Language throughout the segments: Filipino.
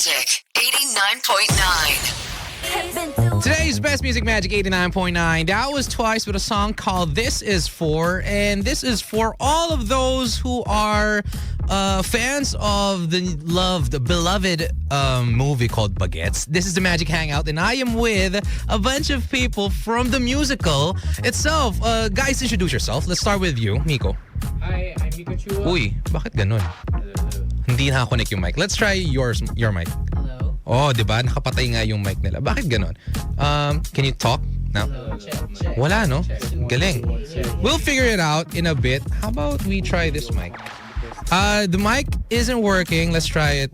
Magic 89.9. Today's Best Music Magic 89.9. That was Twice with a song called This Is For. And this is for all of those who are fans of the beloved movie called Baguettes. This is the Magic Hangout, and I am with a bunch of people from the musical itself. Guys, introduce yourself. Let's start with you, Miko. Hi, I'm Miko Chua. Uy, bakit ganun? Hindi nakakonek yung mic. Let's try your mic. Hello. Oh, di ba? Nakapatay nga yung mic nila. Bakit ganun? Can you talk now? Check. Wala, no? Galing. We'll figure it out in a bit. How about we try this mic? The mic isn't working. Let's try it.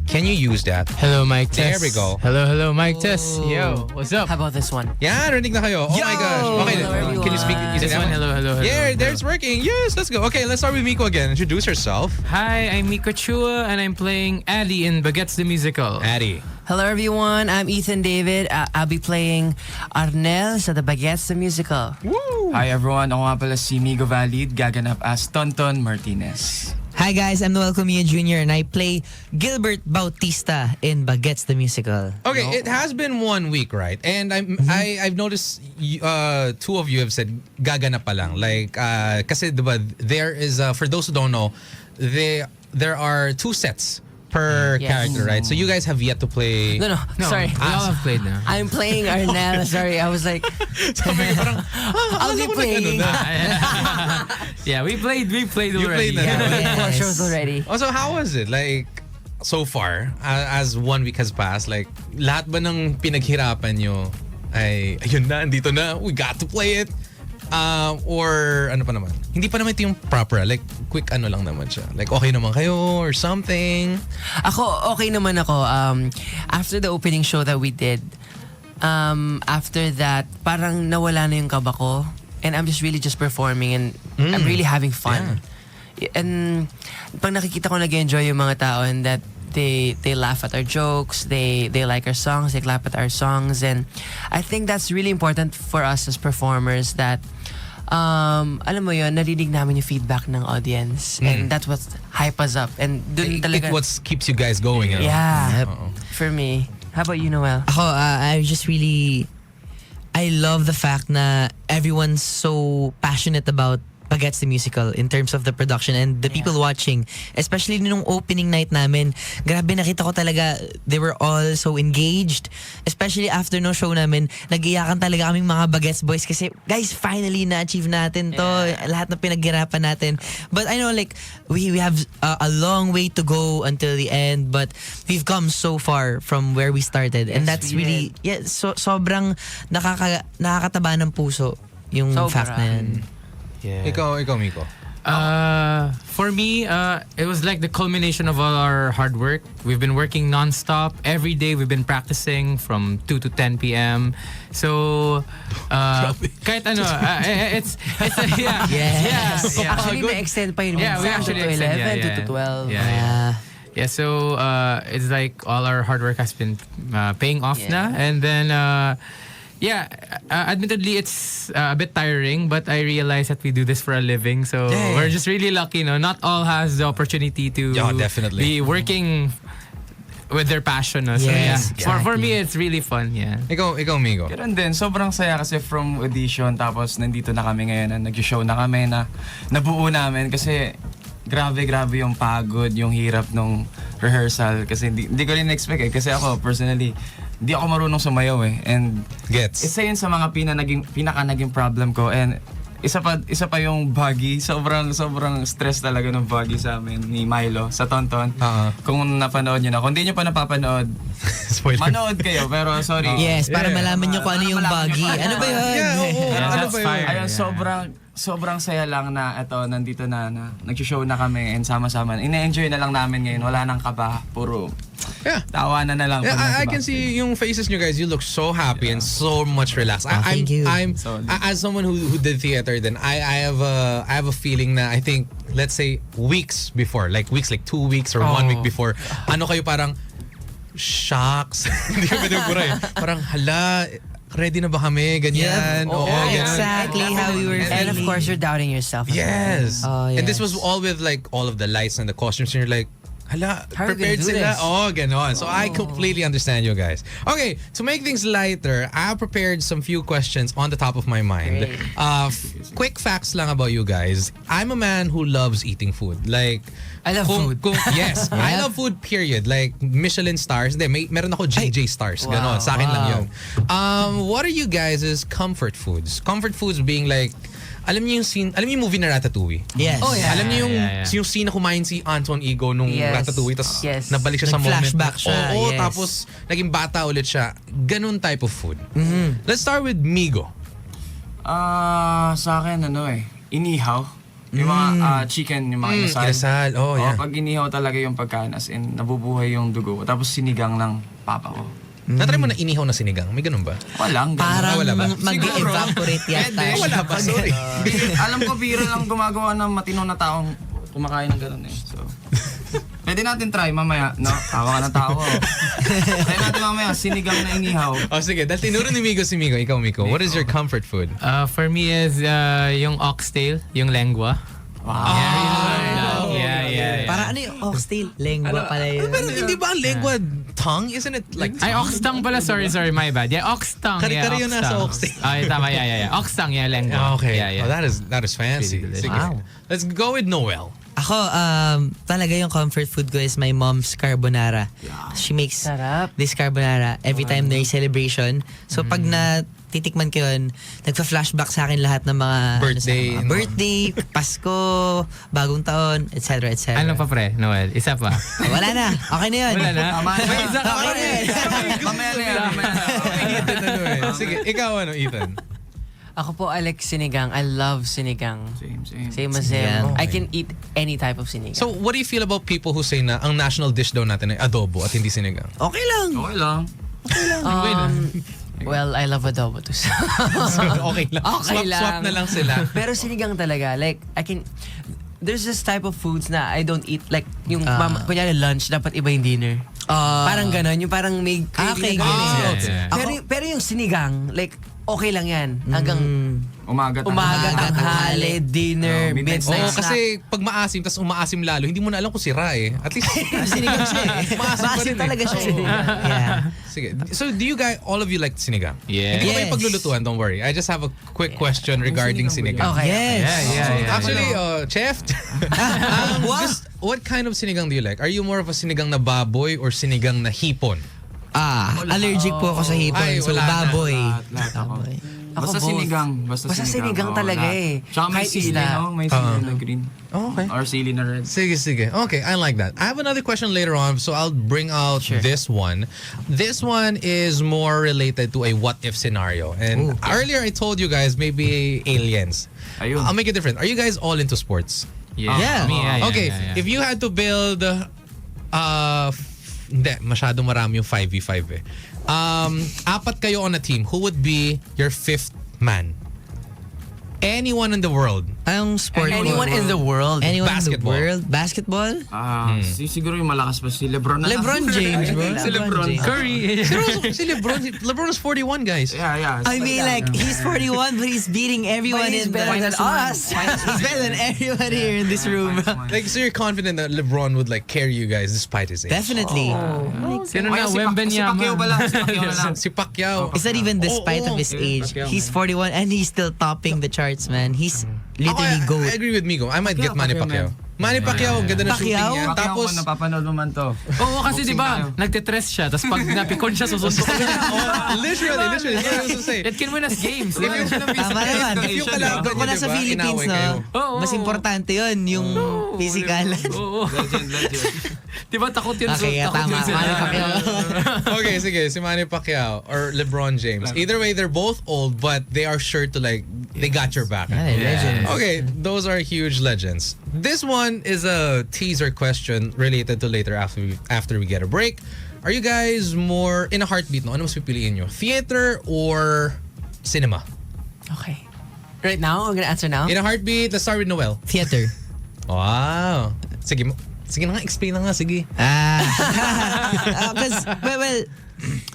Can you use that? Hello, Mike There Tess. we go. Hello, Mike Tess. Yo, what's up? How about this one? Yeah, rinig na kayo. Oh my gosh. Okay, Hello, can you speak everyone. using This that one, hello. Yeah, there it's working. Yes, let's go. Okay, let's start with Miko again. Introduce yourself. Hi, I'm Miko Chua, and I'm playing Addie in Baguettes the Musical. Addie. Hello everyone, I'm Ethan David. I'll be playing Arnel sa The Baguettes the Musical. Woo! Hi everyone, ako nga pala si Migo Valid, gaganap as Tonton Martinez. Hi guys, I'm Noel Comia Jr. and I play Gilbert Bautista in Baguettes the Musical. Okay, it has been 1 week, right? And I've noticed two of you have said gaganap pa lang. Like kasi diba, there is for those who don't know, there are 2 sets per Yes. character, right? So you guys have yet to play. No, No, sorry. we all have played now. I'm playing Arnel. Sorry, I was like, I'll be playing. Yeah, we played You already. played na. Yeah, Yes. 4 shows already. Also, how was it? Like, so far, as 1 week has passed, like, lahat ba ng pinaghirapan nyo ay, ayun na, andito na, we got to play it? Or, ano pa naman? Hindi pa naman ito yung proper, like, quick ano lang naman siya. Like, okay naman kayo or something? Ako, okay naman ako. After the opening show that we did, after that, parang nawala na yung kaba ko. And I'm just really just performing and I'm really having fun. And pag nakikita ko nag-enjoy yung mga tao and that they laugh at our jokes, they like our songs, they clap at our songs, and I think that's really important for us as performers that alam mo yun, narinig namin yung feedback ng audience and that's what hype us up and dun talaga What keeps you guys going, you know? yeah, Oo. for me. How about you, Noel? Ako, I love the fact na everyone's so passionate about Baguettes the Musical in terms of the production and the people watching. Especially nung opening night namin, grabe nakita ko talaga, they were all so engaged. Especially after no show namin, nag-iyakan talaga kaming mga Baguettes boys kasi, guys, finally na-achieve natin to. Lahat na pinaghirapan natin. But I know, like, we have a long way to go until the end, but we've come so far from where we started. And Yes, that's we really, sobrang nakakataba ng puso yung Sobra. fact na yan. Yeah. Ikaw, Miko. For me, it was like the culmination of all our hard work. We've been working non-stop. Every day we've been practicing from 2 to 10 p.m. So, kahit ano, it's yeah. Yes. Yeah. Actually, na-extend pa yun. Yeah, we minsan actually to 11, extend, 2 to 12. Yeah, so it's like all our hard work has been paying off na. And then, admittedly, it's a bit tiring, but I realize that we do this for a living. So we're just really lucky, no? Not all has the opportunity to definitely. be working with their passion. No? So Yes, for me, it's really fun, yeah. Ikaw, Miko. Ganun din, sobrang saya kasi from audition tapos nandito na kami ngayon na nag-show na kami na nabuo namin kasi grabe yung pagod, yung hirap nung rehearsal kasi hindi ko rin expect kasi ako personally hindi ako marunong sumayaw and Gets. isa yun sa mga pinaka naging problem ko and isa pa yung buggy, sobrang stress talaga ng buggy sa amin ni Milo sa Tonton. Kung napanood niyo na, kung hindi niyo pa napapanood, Spoiler. manood kayo pero sorry. Yes, para malaman nyo kung ano yung buggy. Ano ba yun? Yeah, oo. Yeah, Ano that's ba yun? fire. Ayun, Yeah. sobrang saya lang na nandito na nag-show na kami and sama-sama. Ina-enjoy na lang namin ngayon. Wala nang kaba. Puro tawanan na lang. Yeah, pag I nasa can see yung faces nyo guys. You look so happy and so much relaxed. thank you. I'm Solid. as someone who did theater, then I have a feeling na I think let's say weeks before, like 2 weeks or 1 week before, ano kayo parang shocks. Hindi ko pwede magburay. Parang hala. Ready na ba kami? Ganyan. Oo, ganun. Exactly how we were And of feeling. course, you're doubting yourself. Yes. Oh, And this yes. was all with like all of the lights and the costumes and you're like, hala, How are we prepared gonna do sila. this? Oh, ganon. So I completely understand you guys. Okay, to make things lighter, I prepared some few questions on the top of my mind. Great. Quick facts lang about you guys. I'm a man who loves eating food. Like, I love food. Yes, I love food, period. Like, Michelin stars. Hindi, meron ako JJ stars. Ganon, sa akin lang yun. What are you guys' comfort foods? Comfort foods being like, alam niyo yung movie na Ratatouille? Yes. Oh, yeah. Alam niyo yung, Yeah. yung scene na kumain si Anton Ego nung Yes. Ratatouille, tapos Yes. nabalik siya sa moment. Nag-flashback siya, Oo, yes. tapos naging bata ulit siya. Ganun type of food. Let's start with Migo. Sa akin, inihaw. Yung mga chicken, yung mga inasal. Inasal, oh yeah. Pag inihaw talaga yung pagkain, as in, nabubuhay yung dugo. Tapos sinigang ng papa ko. Natry mo na inihaw na sinigang? May ganun ba? Walang, ganun. Parang wala ba? mag-evaporate yata. Pwede. Wala ba? Sorry. Alam ko, biro lang gumagawa ng matino na taong kumakain ng ganun eh. So, pwede natin try mamaya. No? Tawa ka ng tao. Try natin mamaya, sinigang na inihaw. Oh, sige. Dahil tinuro ni Migo si Migo. Ikaw, Miko. What is your comfort food? For me is yung oxtail, yung lengua. Wow. Yeah. Para ano yung oxtail? Lengua pala yun. Pero hindi ba ang lengua tongue? Isn't it like Ay, ox tongue pala. Sorry, my bad. Yeah, ox tongue. Kari-kari Yeah, yun ox nasa tongue. oxtail. Ay, tama. Yeah. Ox tongue, yeah, lengua. Okay. Yeah. Oh, that is fancy. Really delicious. Sige. Wow. Let's go with Noel. Ako, talaga yung comfort food ko is my mom's carbonara. She makes Sarap. this carbonara every time there's celebration. So pag titikman ko yun, nagpa-flashback sa akin lahat ng mga Birthday, mga birthday, Pasko, bagong taon, etc. etc. Ano pa, pre? Noel? Isa pa? Wala na. Okay na yun. Wala na? Tama na. May isa ka pa Okay na rin. yun. Mamaya na yan. Ethan, ano eh. Sige, ikaw Ethan? Ako po, Alex, sinigang. I love sinigang. Same. Same as Sinigang. him. I can eat any type of sinigang. So, what do you feel about people who say na ang national dish daw natin ay adobo at hindi sinigang? Okay lang. Okay lang. Well, I love adobo too. So, okay lang. Okay Swap na lang sila. Pero sinigang talaga, like, there's this type of foods na I don't eat, like, yung, kunyari lunch, dapat iba yung dinner. Parang ganon, yung parang may Okay, craving na ganun. ganun. Yeah. Pero yung sinigang, like, okay lang yan. Hanggang Umaga, umaga, Umaga, tanghali, dinner, midnight midnight Oo, snack. kasi pag maasim, tas umaasim lalo, hindi mo na alam kung sira eh. At least, Sinigang siya eh. maasim pa rin Maasim eh. talaga siya. Oo. Yeah. Sige. So, do you guys, all of you like sinigang? Yeah. Hindi ko kayo Yes. paglulutuan, don't worry. I just have a quick question regarding sinigang. Okay. Yes. Yeah. Actually, chef, what kind of sinigang do you like? Are you more of a sinigang na baboy or sinigang na hipon? Allergic po ako sa hipon. Ay, So, wala na. baboy. Lahat ako. Baboy. Basta both. sinigang. Basta sinigang Oo, talaga lahat. eh. Tsaka may Kahit sili, isda. no? May sili na green. Okay. Or sili na red. Sige. Okay, I like that. I have another question later on, so I'll bring out this one. This one is more related to a what-if scenario. And earlier I told you guys maybe aliens. Ayun. I'll make it different. Are you guys all into sports? Yeah. Me, Okay, yeah. if you had to build... Hindi, masyado marami yung 5v5 eh. Apat kayo on a team. Who would be your fifth man? Anyone in the world. Anong sport mo? Anyone in the world. Anyone Basketball. in the world? Basketball? Siguro yung malakas pa si Lebron na. LeBron James, bro. Si Lebron. James. Curry. Si LeBron is 41, guys. Yeah. I mean, like, he's 41, but he's beating everyone But he's in better the... than us. He's better than everyone here in this room. Like, so you're confident that LeBron would like carry you guys despite his age? Definitely. Sino na? Si Wembenyama. Pacquiao pala. Si Pacquiao na lang. Si Pacquiao. It's not even despite of his age. Pacquiao, He's 41 and he's still topping the charts, man. He's literally I GOAT. agree with Migo. I might get Manny Pacquiao. Manny Pacquiao, ganda na shooting Pacquiao? niya. Pacquiao Tapos, mo, napapanood mo man to. Oo, kasi di ba, nagtitress siya, tapos pag napikon siya, susuntok siya. literally, that's what I was to say. It can win us games. Tama naman. If you kalaban Kung niyo, nasa diba, Philippines, inaway kayo. no? Oo. Mas importante yun, yung physikalan. Oo. Legend. Di ba takot yun? Okay, takot tama. yun sila. Manny Pacquiao. Okay, sige, si Manny Pacquiao or LeBron James. Either way, they're both old, but they are sure to like, they got your back. Yeah, legends. Okay, those are huge legends. This one is a teaser question related to later after we get a break. Are you guys more in a heartbeat? No, ano mas pipiliin nyo? Theater or cinema? Okay. Right now, I'm gonna answer now. In a heartbeat, let's start with Noel. Theater. Wow. Sige na nga, explain na nga, sige. Because, well,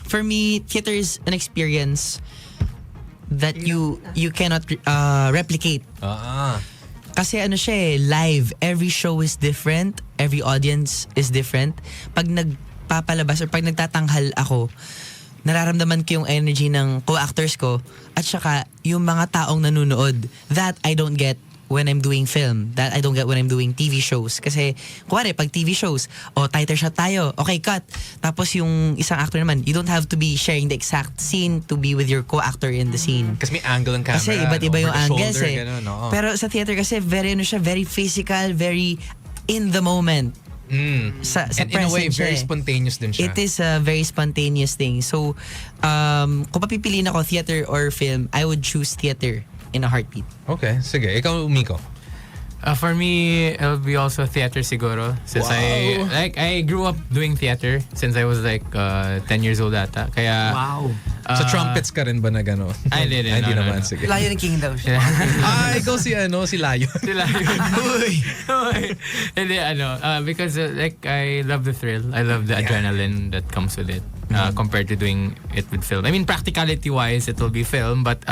for me, theater is an experience that you cannot replicate. Ah. Kasi ano siya eh, live. Every show is different. every audience is different. Pag nagpapalabas or pag nagtatanghal ako, nararamdaman ko yung energy ng co-actors ko at saka yung mga taong nanonood. That I don't get when I'm doing film. That I don't get when I'm doing TV shows. Kasi, kuwari, pag TV shows, tighter shot tayo, okay, cut. Tapos yung isang actor naman, you don't have to be sharing the exact scene to be with your co-actor in the scene. Kasi may angle ng camera. Kasi iba't iba yung over the angles shoulder, eh. ganun, oo. Pero sa theater kasi, very physical, very in the moment. Sa And in a way, present siya very eh. spontaneous din siya. It is a very spontaneous thing. So, kung papipiliin ako theater or film, I would choose theater in a heartbeat. Okay, sige. Ikaw, Miko. For me, it'll be also theater siguro. Since Wow. I grew up doing theater since I was like 10 years old ata. Kaya Wow. Sa trumpets ka rin ba na gano'n? Ay, hindi, Hindi no, naman, no. sige. Lion King daw siya. Ikaw si Layo. sila yun. Hindi, because like I love the thrill. I love the adrenaline that comes with it compared to doing it with film. I mean, practicality-wise, it will be film, but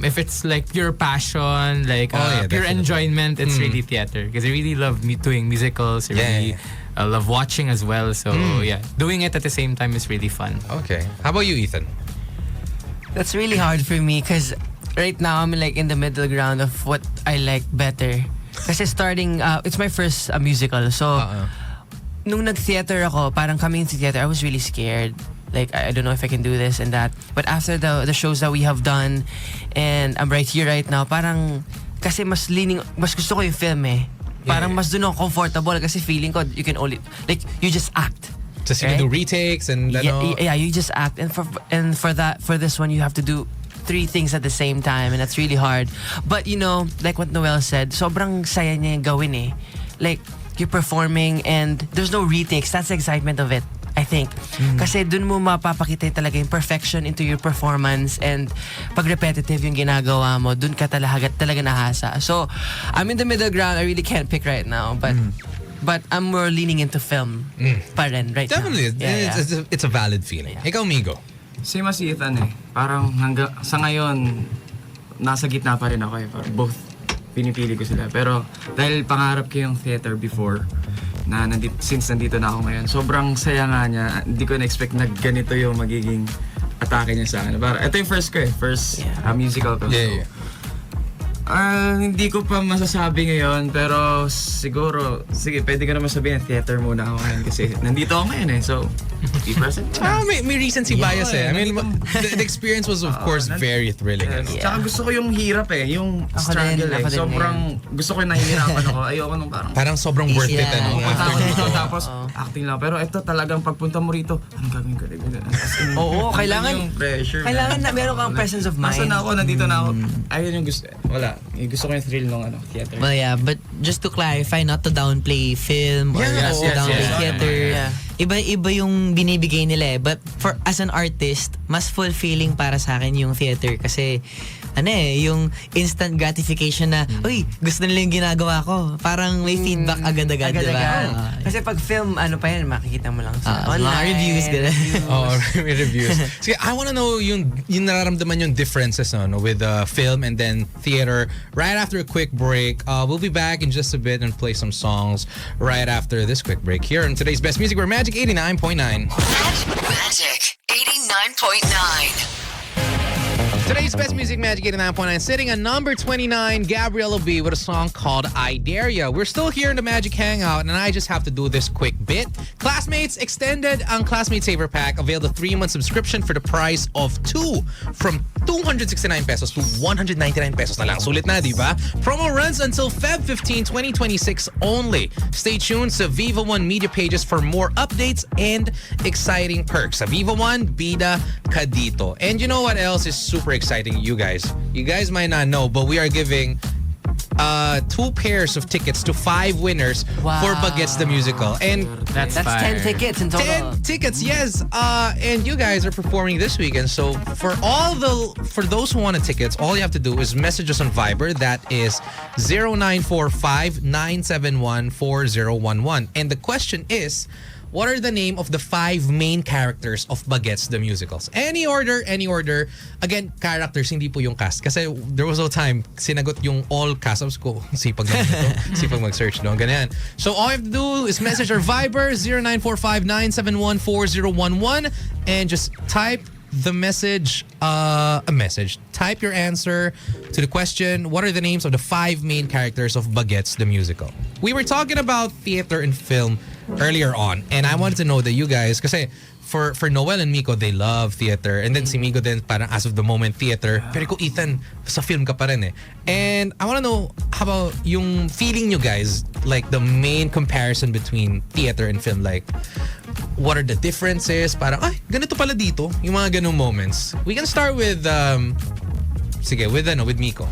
if it's like pure passion, like pure definitely. enjoyment, it's really theater. Because I really love doing musicals. I really love watching as well. So yeah, doing it at the same time is really fun. Okay. How about you, Ethan? That's really hard for me because right now I'm like in the middle ground of what I like better. Kasi starting, it's my first musical. So, nung nag-theater ako, parang coming to theater, I was really scared. Like, I don't know if I can do this and that. But after the shows that we have done, and I'm right here right now, parang, kasi mas gusto ko yung film eh. Parang mas dun ako comfortable kasi feeling ko, you can only, like, you just act. Just you can do retakes and Yeah, you just act. And for this one, you have to do 3 things at the same time, and that's really hard. But you know, like what Noel said, sobrang saya niya yung gawin eh. Like, you're performing and there's no retakes. That's the excitement of it, I think. Kasi dun mo mapapakita talaga yung perfection into your performance, and pag repetitive yung ginagawa mo, dun ka talaga nahasa. So, I'm in the middle ground. I really can't pick right now, but I'm more leaning into film pa rin right Definitely. now. Yeah. It's a valid feeling. Ikaw, Migo. Same as si Ethan eh. Parang sa ngayon, nasa gitna pa rin ako eh. Parang both pinipili ko sila. Pero dahil pangarap ko yung theater before, since nandito na ako ngayon, sobrang saya nga niya. Hindi ko na-expect na ganito yung magiging atake niya sa akin. Parang, ito yung first ko eh. First musical ko. Yeah. Hindi ko pa masasabi ngayon, pero siguro, sige, pwede ko naman sabihin, theater muna ako ngayon kasi nandito ako ngayon eh. So, be present. May recency bias eh. I mean, the experience was of course very thrilling. Yes. Tsaka gusto ko yung hirap eh, yung struggle eh. Sobrang gusto ko yung nahihirapan ako. Ayoko nung Parang sobrang worth it Yeah, ano. yeah. After Tapos, nito. tapos acting lang. Pero ito talagang pagpunta mo rito, anong gagawin ko? Oo, kailangan- yung pressure. Kailangan na meron kang presence of mind. Nasaan na ako, nandito na ako. Ayun yung gusto. Wala. Yung gusto ko yung thrill nung theater. Well, yeah, but just to clarify, not to downplay film or Yes, not to yes, downplay yes. theater. Yeah. Iba yung binibigay nila eh. But as an artist, mas fulfilling para sa akin yung theater kasi yung instant gratification na, uy, gusto nila yung ginagawa ko. Parang may feedback agad-agad, di ba? Kasi pag film, ano pa yan, makikita mo lang sa Mga online. reviews, gano'n. Oh, may reviews. Sige, I wanna know yung nararamdaman yung differences no, with film and then theater. Right after a quick break, we'll be back in just a bit and play some songs right after this quick break here on today's Best Music. We're Magic 89.9. Magic 89.9. Today's Best Music, Magic 89.9, sitting at number 29, Gabriella B with a song called I Dare Ya. We're still here in the Magic Hangout, and I just have to do this quick bit. Classmates extended ang Classmates Saver Pack. Avail the 3-month subscription for the price of 2 from 269 pesos to 199 pesos na lang. Sulit na, di ba? Promo runs until Feb 15, 2026 only. Stay tuned to Viva One media pages for more updates and exciting perks. Sa Viva One, bida ka dito. And you know what else is super exciting, you guys? You guys might not know, but we are giving 2 pairs of tickets to 5 winners for Bagets the Musical. And That's 10 tickets in total. 10 tickets, yes. And you guys are performing this weekend. So for those who wanted tickets, all you have to do is message us on Viber. That is 0945-971-4011. And the question is, what are the name of the 5 main characters of Bagets the Musicals? Any order, any order. Again, characters, hindi po yung cast. Kasi there was no time, sinagot yung all cast. Sabi ko, sipag naman ito. Sipag mag-search doon. Ganyan. So all you have to do is message our Viber 0945-971-4011 and just type the message, type your answer to the question, what are the names of the 5 main characters of Bagets the Musical? We were talking about theater and film earlier on, and I wanted to know that you guys, kasi for Noel and Miko, they love theater, and then si Miko din parang as of the moment theater, pero ko Ethan, sa film ka pa rin eh. And I want to know, how about yung feeling you guys, like the main comparison between theater and film, like what are the differences? Parang, ay, ganito pala dito. Yung mga ganung moments. We can start with, with Miko.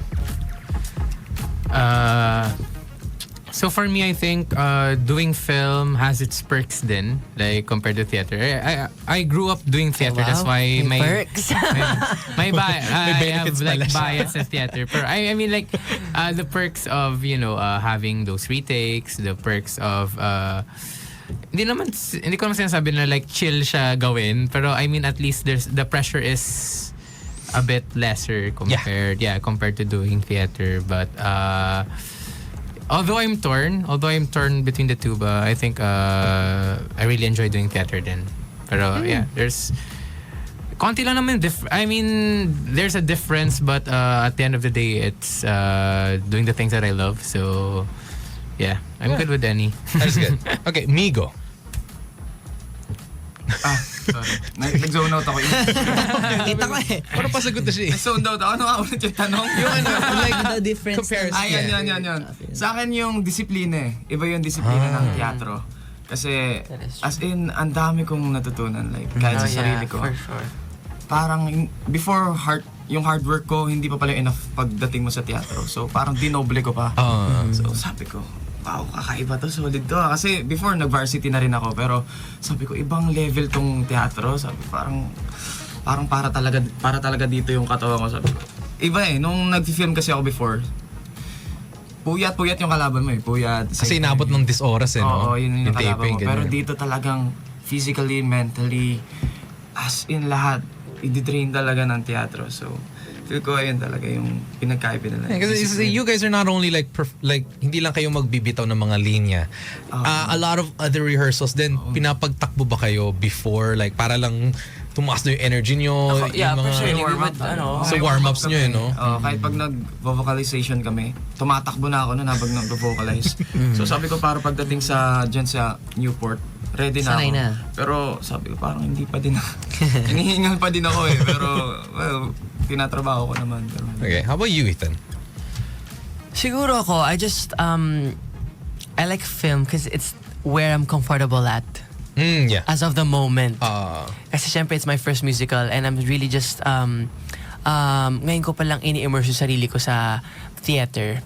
So for me, I think doing film has its perks then, like compared to theater. I grew up doing theater, that's why may my perks. I have benefits like pala siya. bias at theater. But I mean like the perks of having those retakes, the perks of hindi ko naman sinasabi na like chill siya gawin, pero I mean at least the pressure is a bit lesser compared to doing theater. But although I'm torn between the two, but I think I really enjoy doing theater then. Pero there's konti lang naman there's a difference, but at the end of the day it's doing the things that I love. So yeah, I'm good with any. That's good. Okay, Migo. Sorry. Nag-zone out ako. Kita ko eh. Parang pasagot na siya eh. Nag-zone out ako. Ano nga ulit yung tanong? Like The difference. comparison. Yan. Sa akin yung disiplina eh. Iba yung disiplina ng teatro. Kasi, as in, ang dami kong natutunan. Like, kahit sa sarili ko. For sure. Parang, before yung hard work ko, hindi pa pala enough pagdating mo sa teatro. So, parang dinoble ko pa. So, sabi ko, wow, kakaiba to, solid to. Kasi before, nag-varsity na rin ako. Pero sabi ko, ibang level tong teatro. Sabi parang para talaga dito yung katawan ko. Sabi ko, iba eh. Nung nag-film kasi ako before, puyat yung kalaban mo eh. Puyat. Kasi inabot ng 10 oras eh, no? Oo, yun yung kalaban taping, mo. Pero ganyan. dito talagang physically, mentally, as in lahat, i-drain talaga ng teatro. So, feel ko ayun talaga yung pinagkaiba nila. Kasi you guys are not only like hindi lang kayo magbibitaw ng mga linya. A lot of other rehearsals then pinapagtakbo ba kayo before, like para lang tumaas na yung energy nyo? Yeah, yung mga, personally, warm-up, sa warm-ups nyo no? Kahit pag nag-vocalization kami, tumatakbo na ako nun habang nag-vocalize. So sabi ko para pagdating dyan sa Newport, ready na Sanay ako. na. Pero sabi ko parang hindi pa din ako. Hinihingal pa din ako eh. Pero well, tinatrabaho ko naman. Pero, Okay, how about you, Ethan? Siguro ako, I like film because it's where I'm comfortable at Yeah. as of the moment. Uh, Kasi syempre, it's my first musical and I'm really just, ngayon ko palang ini-immerse yung sarili ko sa theater.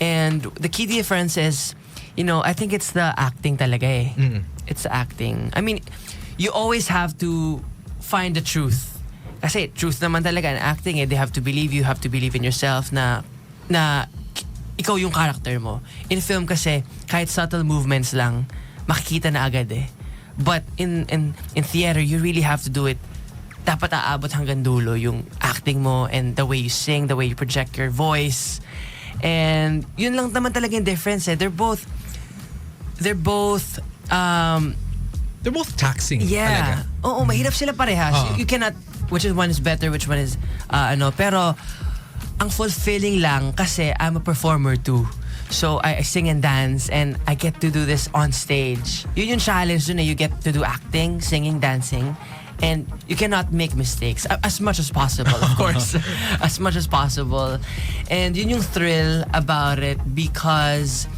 And the key difference is, I think it's the acting talaga eh. It's the acting. I mean, you always have to find the truth. Kasi truth naman talaga in acting eh. They have to believe you have to believe in yourself na ikaw yung character mo. In film kasi, kahit subtle movements lang, makikita na agad eh. But in theater, you really have to do it. Dapat aabot hanggang dulo yung acting mo and the way you sing, the way you project your voice. And yun lang naman talaga yung difference eh. They're both they're both taxing. yeah. Talaga. Oo, mahirap sila parehas. You cannot, which one is better, which one is, pero ang fulfilling lang kasi I'm a performer too. So I sing and dance and I get to do this on stage. Yun yung challenge dun eh. You get to do acting, singing, dancing. And you cannot make mistakes as much as possible, of course. As much as possible. And yun yung thrill about it because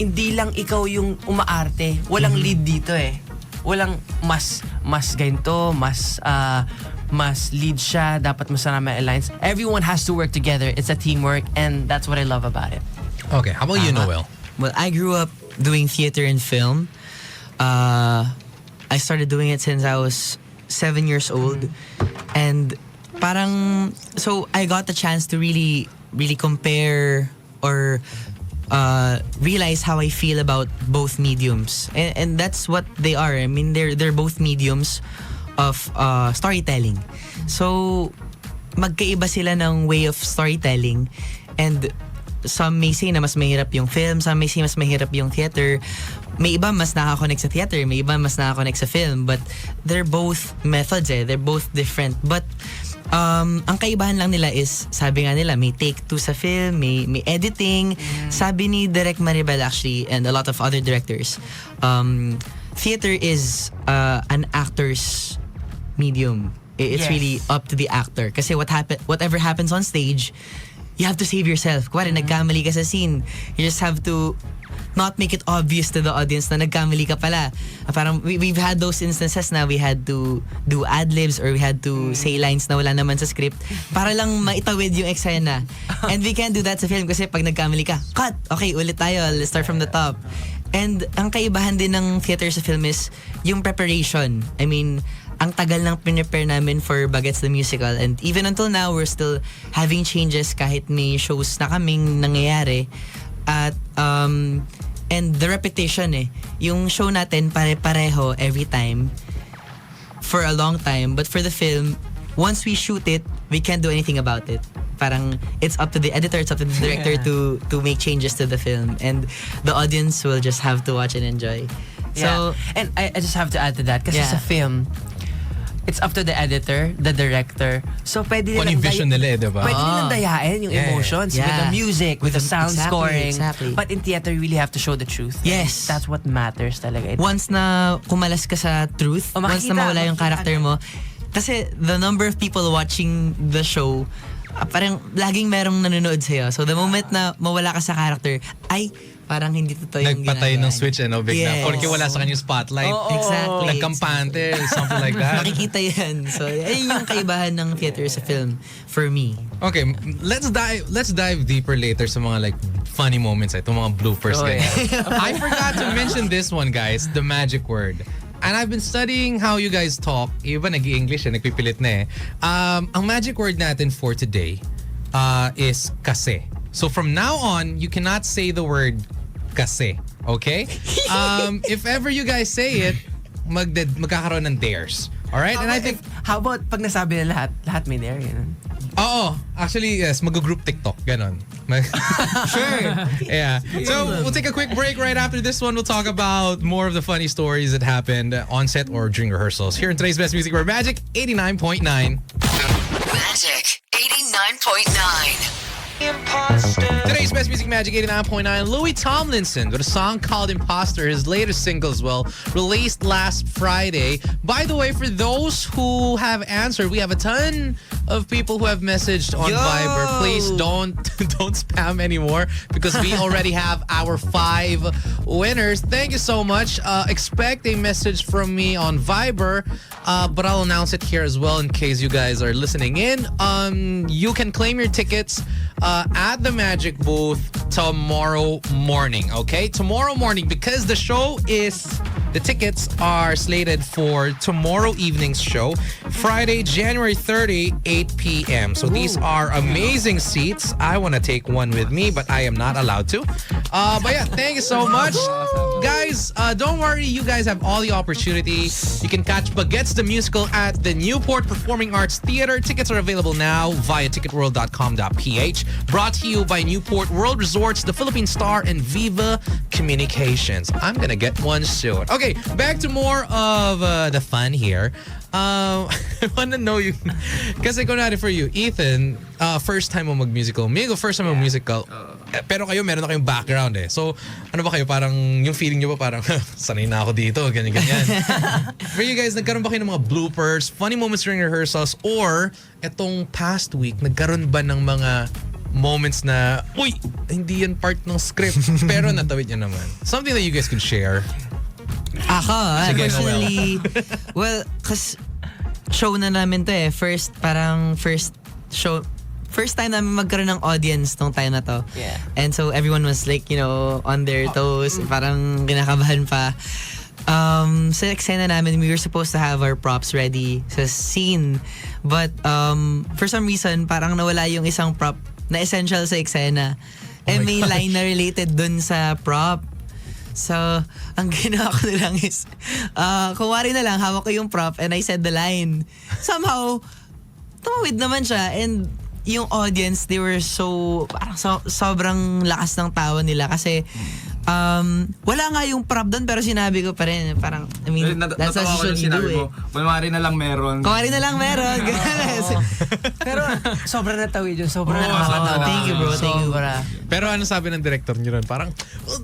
hindi lang ikaw yung umaarte. Walang lead dito eh. Walang mas ganito, mas lead siya, dapat mas marami lines. Everyone has to work together. It's a teamwork and that's what I love about it. Okay, how about you, Noel? Well, I grew up doing theater and film. I started doing it since I was 7 years old. And so I got the chance to really compare or realize how I feel about both mediums, and that's what they are. I mean, they're both mediums of storytelling. So magkaiba sila ng way of storytelling, and some may say na mas mahirap yung film, some may say mas mahirap yung theater. May iba mas nakaka-connect sa theater, may iba mas nakaka-connect sa film, but they're both methods they're both different. But ang kaibahan lang nila is, sabi nga nila, may take two sa film, may editing. Sabi ni Direk Maribel actually, and a lot of other directors, theater is an actor's medium. It's Yes. really up to the actor. Kasi whatever happens on stage, you have to save yourself. Kuwari, nagkamali ka sa scene, you just have to not make it obvious to the audience na nagkamali ka pala. Parang we've had those instances na we had to do ad-libs or we had to say lines na wala naman sa script para lang maitawid yung eksena. And we can't do that sa film kasi pag nagkamali ka, cut! Okay, ulit tayo. Let's start from the top. And ang kaibahan din ng theater sa film is yung preparation. I mean, ang tagal ng prepare namin for Bagets the Musical, and even until now, we're still having changes kahit may shows na kaming nangyayari. At and the repetition yung show natin pare-pareho every time for a long time, but for the film, once we shoot it, we can't do anything about it. Parang it's up to the editor, it's up to the director to make changes to the film, and the audience will just have to watch and enjoy. So and I just have to add to that kasi Yeah. sa film, it's up to the editor, the director. So pwede Kung ano yung vision nila diba? Pwede nilang dayain yung Yeah. emotions with the Yeah. music, with the sound Exactly, scoring. exactly. But in theater, you really have to show the truth. Yes. That's what matters talaga. Once na kumalas ka sa truth, once na mawala yung character mo, kasi the number of people watching the show, parang laging merong nanonood sa'yo. So the moment na mawala ka sa character, ay, parang hindi totoo yung Nagpatay ng ginagawa switch bigla. Yes. Porque wala sa kanya yung spotlight. Exactly. Nagkampante, something like that. Makikita yan. So, ayun yung kaibahan ng theater sa film for me. Okay, let's dive deeper later sa mga like funny moments, itong mga bloopers. Ganyan. I forgot to mention this one, guys, the magic word. And I've been studying how you guys talk. Iba nag-i-English nagpipilit na ang magic word natin for today is kasi. So from now on, you cannot say the word kasi. Okay? If ever you guys say it, magkakaroon ng dares. Alright? And I think How about pag nasabi na lahat may there, yun? Oo. Actually, yes. Mag-group TikTok. Ganon. Sure. Yeah. So, we'll take a quick break right after this one. We'll talk about more of the funny stories that happened on set or during rehearsals. Here in today's Best Music, we're Magic 89.9. Magic 89.9. Today's Best Music Magic 89.9. Louis Tomlinson with a song called Imposter, his latest single as well, released last Friday. By the way, for those who have answered, we have a ton of people who have messaged on Viber. Please don't spam anymore because we already have our 5 winners. Thank you so much. Expect a message from me on Viber, but I'll announce it here as well in case you guys are listening in. You can claim your tickets at the Magic booth tomorrow morning, okay? Tomorrow morning, because the tickets are slated for tomorrow evening's show, Friday, January 30, 8 p.m. So these are amazing seats. I want to take one with me, but I am not allowed to. But yeah, thank you so much. Guys, don't worry. You guys have all the opportunity. You can catch Bagets the Musical at the Newport Performing Arts Theater. Tickets are available now via ticketworld.com.ph. Brought to you by Newport World Resorts, the Philippine Star, and Viva Communications. I'm gonna get one soon. Okay, back to more of the fun here. I wanna know you, kasi kunwari for you, Ethan, first time mo mag-musical. Migo, first time mag-musical. Pero kayo, meron na kayong background So, ano ba kayo? Parang, yung feeling nyo ba parang, sanay na ako dito, ganyan-ganyan. For you guys, nagkaroon ba kayo ng mga bloopers, funny moments during rehearsals, or etong past week, nagkaroon ba ng mga moments na, uy, hindi yan part ng script, pero natawid nyo naman. Something that you guys could share. Ako, Sige, personally, well, cause show na namin to First time namin magkaroon ng audience nung time na to. Yeah. And so everyone was like, on their toes, parang kinakabahan pa. Sa eksena namin, we were supposed to have our props ready sa scene. But for some reason, parang nawala yung isang prop na essential sa eksena. And may line na related dun sa prop. So, ang ginawa ko na lang is, kumari na lang, hawak ko yung prop and I said the line. Somehow, tumawid naman siya and yung audience, they were so, parang sobrang lakas ng tawa nila kasi wala nga yung prop doon pero sinabi ko pa rin, parang, I mean, that's what you should do eh. Kumari na lang meron. Kumari na lang meron. Pero sobrang natawid yun. Sobrang Oo, nakakatawa. thank you, bro. Thank you. Sobra. Pero ano sabi ng director niyo ron? Parang,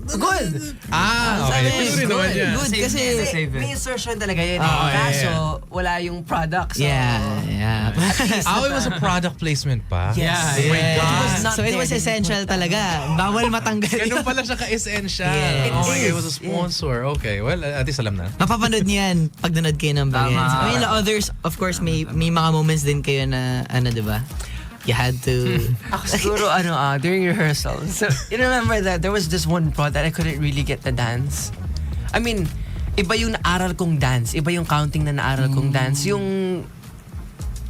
Good! okay. Sabi, Pwede rin naman yan. Good kasi, Save it. may insertion talaga yun eh. yeah, Kaso, wala yung product. So, yeah. It was a product placement pa? Yes. Yeah, Oh my yeah. God. was not So it was there. essential talaga. Bawal matanggal Ganun yun. pala siya ka-essential. Yes. Okay, it was a sponsor. Okay, well, at least alam na. Mapapanood niyo yan pag nanood kayo ng Bagets. Tama. I mean, the others, of course, may mga moments din kayo na, di ba? You had to... Ako siguro, during rehearsal. So, you remember that there was this one part that I couldn't really get the dance. I mean, iba yung naaral kong dance. Iba yung counting na naaral kong dance. Yung...